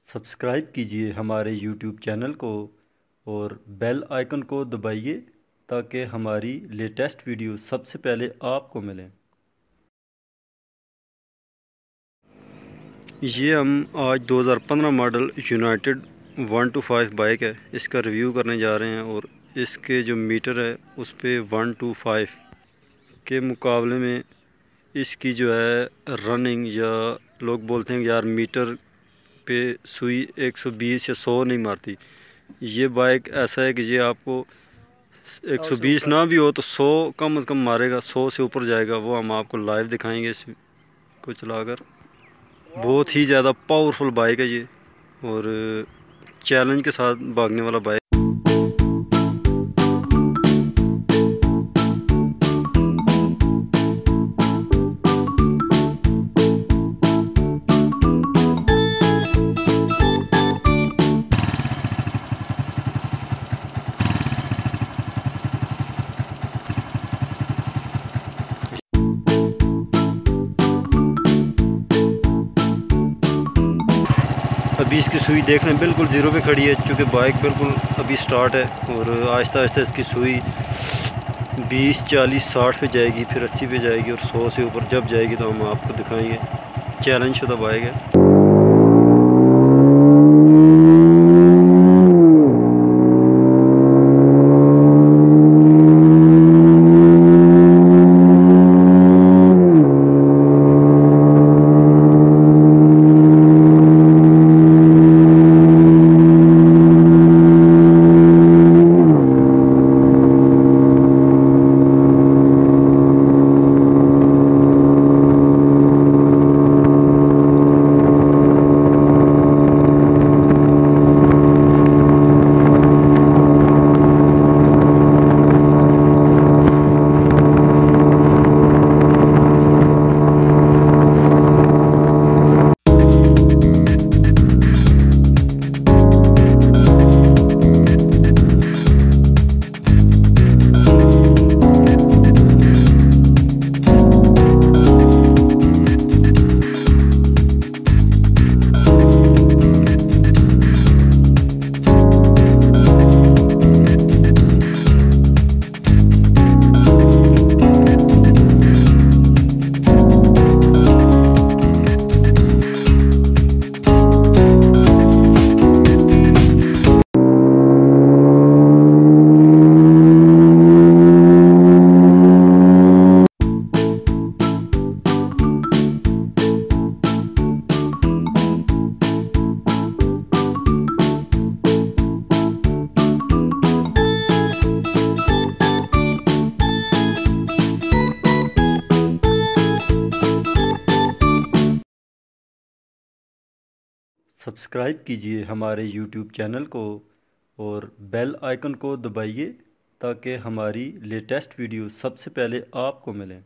Subscribe कीजिए हमारे YouTube channel को और बेल आइकन को दबाइए ताकि हमारी लेटेस्ट वीडियो सबसे पहले आपको मिलें। ये हम आज 2015 मॉडल यूनाइटेड 125 बाइक है, इसका रिव्यू करने जा रहे हैं और इसके जो मीटर है उस पर 125 के मुकाबले में इसकी जो है रनिंग, या लोग बोलते हैं यार मीटर पे सुई 120 या 100 नहीं मारती। ये बाइक ऐसा है कि ये आपको 120 ना भी हो तो 100 कम से कम मारेगा, 100 से ऊपर जाएगा। वो हम आपको लाइव दिखाएंगे इसको चलाकर। बहुत ही ज़्यादा पावरफुल बाइक है ये और चैलेंज के साथ भागने वाला बाइक। अभी इसकी सुई देख लें बिल्कुल ज़ीरो पे खड़ी है, चूँकि बाइक बिल्कुल अभी स्टार्ट है और आहिस्ता आहिस्ता इसकी सुई 20, 40, 60 पे जाएगी, फिर 80 पे जाएगी और 100 से ऊपर जब जाएगी तो हम आपको दिखाएंगे। चैलेंज शुदा बाइक है। सब्सक्राइब कीजिए हमारे YouTube चैनल को और बेल आइकन को दबाइए ताकि हमारी लेटेस्ट वीडियो सबसे पहले आपको मिलें।